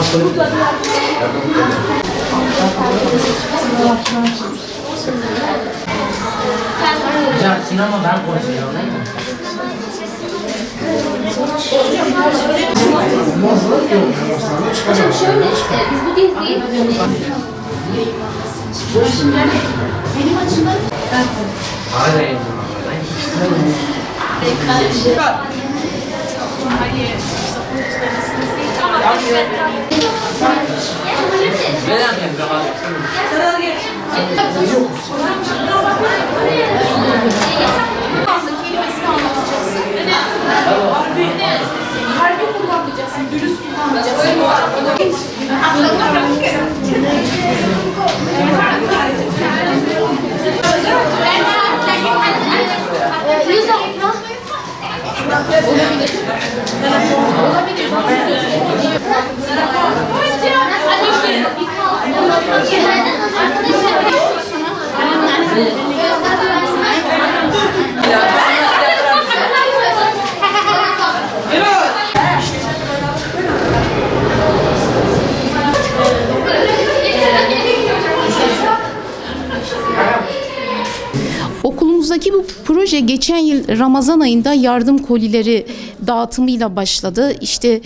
Hocam sinema ben konuşuyorum değil mi? Hocam şöyle biz bu geziyi benim açımdan Hayır. kelimesini anlatacaksın. Harbi kullanmayacaksın, dürüst kullanmayacaksın. Yüz okuma. Olabilir. Okulumuzdaki bu proje geçen yıl Ramazan ayında yardım kolileri dağıtımıyla başladı. İşte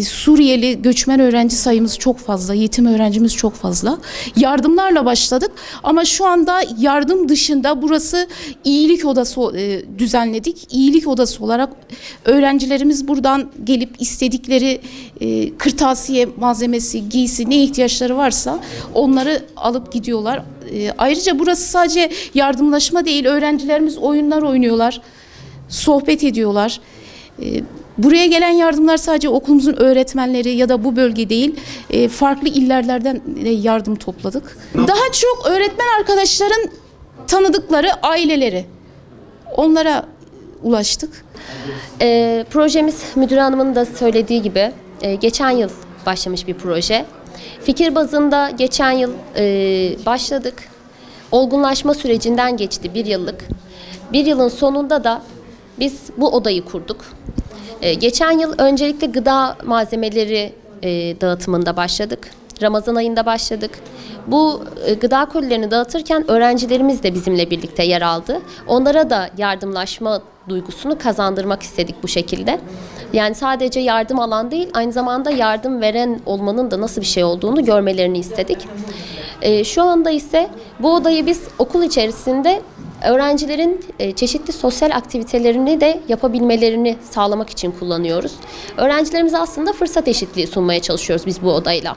Suriyeli göçmen öğrenci sayımız çok fazla, yetim öğrencimiz çok fazla. Yardımlarla başladık ama şu anda yardım dışında burası iyilik odası düzenledik. İyilik odası olarak öğrencilerimiz buradan gelip istedikleri kırtasiye malzemesi, giysi ne ihtiyaçları varsa onları alıp gidiyorlar. Ayrıca burası sadece yardımlaşma değil, öğrencilerimiz oyunlar oynuyorlar, sohbet ediyorlar. Buraya gelen yardımlar sadece okulumuzun öğretmenleri ya da bu bölge değil, farklı illerden yardım topladık. Daha çok öğretmen arkadaşların tanıdıkları aileleri, onlara ulaştık. Projemiz müdür hanımın da söylediği gibi geçen yıl başlamış bir proje. Fikir bazında geçen yıl başladık. Olgunlaşma sürecinden geçti bir yıllık. Bir yılın sonunda da biz bu odayı kurduk. Geçen yıl öncelikle gıda malzemeleri dağıtımında başladık. Ramazan ayında başladık. Bu gıda kolilerini dağıtırken öğrencilerimiz de bizimle birlikte yer aldı. Onlara da yardımlaşma duygusunu kazandırmak istedik bu şekilde. Yani sadece yardım alan değil, aynı zamanda yardım veren olmanın da nasıl bir şey olduğunu görmelerini istedik. Şu anda ise bu odayı biz okul içerisinde öğrencilerin çeşitli sosyal aktivitelerini de yapabilmelerini sağlamak için kullanıyoruz. Öğrencilerimize aslında fırsat eşitliği sunmaya çalışıyoruz biz bu odayla.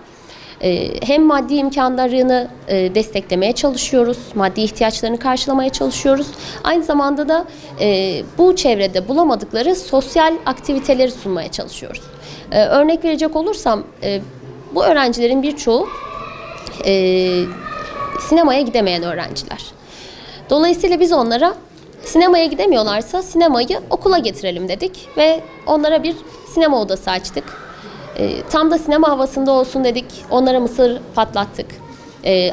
Hem maddi imkanlarını desteklemeye çalışıyoruz, maddi ihtiyaçlarını karşılamaya çalışıyoruz. Aynı zamanda da bu çevrede bulamadıkları sosyal aktiviteleri sunmaya çalışıyoruz. Örnek verecek olursam bu öğrencilerin birçoğu sinemaya gidemeyen öğrenciler. Dolayısıyla biz onlara sinemaya gidemiyorlarsa sinemayı okula getirelim dedik ve onlara bir sinema odası açtık. Tam da sinema havasında olsun dedik, onlara mısır patlattık.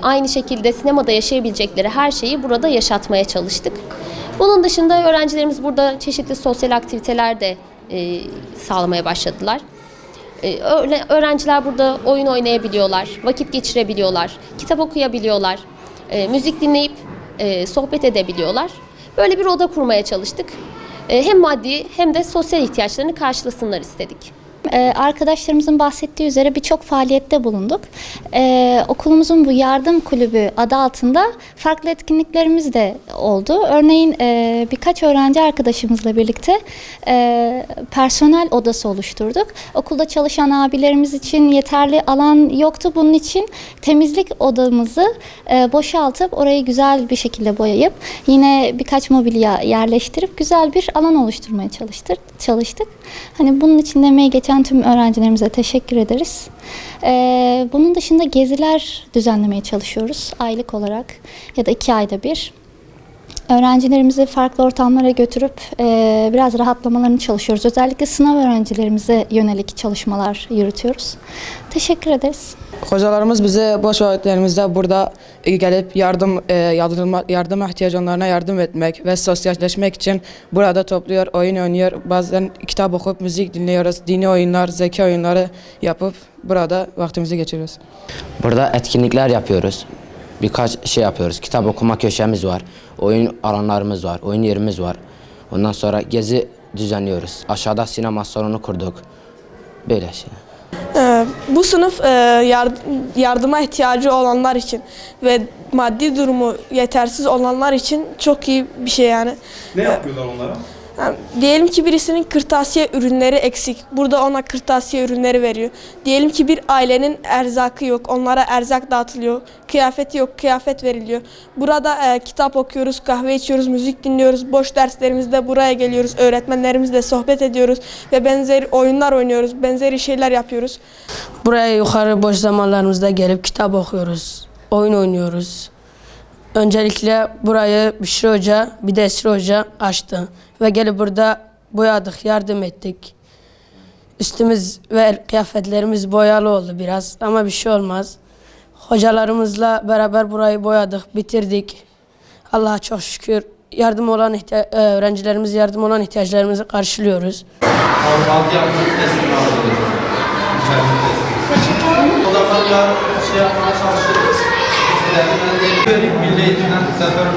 Aynı şekilde sinemada yaşayabilecekleri her şeyi burada yaşatmaya çalıştık. Bunun dışında öğrencilerimiz burada çeşitli sosyal aktiviteler de sağlamaya başladılar. Öğrenciler burada oyun oynayabiliyorlar, vakit geçirebiliyorlar, kitap okuyabiliyorlar, müzik dinleyip sohbet edebiliyorlar. Böyle bir oda kurmaya çalıştık. Hem maddi hem de sosyal ihtiyaçlarını karşılasınlar istedik. Arkadaşlarımızın bahsettiği üzere birçok faaliyette bulunduk. Okulumuzun bu yardım kulübü adı altında farklı etkinliklerimiz de oldu. Örneğin birkaç öğrenci arkadaşımızla birlikte personel odası oluşturduk. Okulda çalışan abilerimiz için yeterli alan yoktu. Bunun için temizlik odamızı boşaltıp orayı güzel bir şekilde boyayıp yine birkaç mobilya yerleştirip güzel bir alan oluşturmaya çalıştık. Hani bunun için emeği geçen tüm öğrencilerimize teşekkür ederiz. Bunun dışında geziler düzenlemeye çalışıyoruz aylık olarak ya da 2 ayda bir. Öğrencilerimizi farklı ortamlara götürüp biraz rahatlamalarını çalışıyoruz. Özellikle sınav öğrencilerimize yönelik çalışmalar yürütüyoruz. Teşekkür ederiz. Hocalarımız bize boş vakitlerimizde burada gelip yardıma ihtiyaç olanlarına yardım etmek ve sosyalleşmek için burada topluyor, oyun oynuyor. Bazen kitap okup müzik dinliyoruz, dini oyunlar, zeka oyunları yapıp burada vaktimizi geçiriyoruz. Burada etkinlikler yapıyoruz. Birkaç şey yapıyoruz. Kitap okuma köşemiz var. Oyun alanlarımız var. Oyun yerimiz var. Ondan sonra gezi düzenliyoruz. Aşağıda sinema salonu kurduk. Böyle şey. Bu sınıf yardıma ihtiyacı olanlar için ve maddi durumu yetersiz olanlar için çok iyi bir şey yani. Ne yapıyorlar onlara? Yani diyelim ki birisinin kırtasiye ürünleri eksik. Burada ona kırtasiye ürünleri veriyor. Diyelim ki bir ailenin erzakı yok. Onlara erzak dağıtılıyor. Kıyafeti yok. Kıyafet veriliyor. Burada kitap okuyoruz, kahve içiyoruz, müzik dinliyoruz. Boş derslerimizde buraya geliyoruz. Öğretmenlerimizle sohbet ediyoruz ve benzeri oyunlar oynuyoruz. Benzeri şeyler yapıyoruz. Buraya yukarı boş zamanlarımızda gelip kitap okuyoruz. Oyun oynuyoruz. Öncelikle burayı Büşra Hoca, bir de Esra Hoca açtı. Ve gelip burada boyadık, yardım ettik. Üstümüz ve kıyafetlerimiz boyalı oldu biraz ama bir şey olmaz. Hocalarımızla beraber burayı boyadık, bitirdik. Allah'a çok şükür öğrencilerimiz yardım olan ihtiyaçlarımızı karşılıyoruz. Altı yapmak teslim alıyoruz. O zaman yarın şey yapmaya çalışıyoruz. Milli eğitimden sefer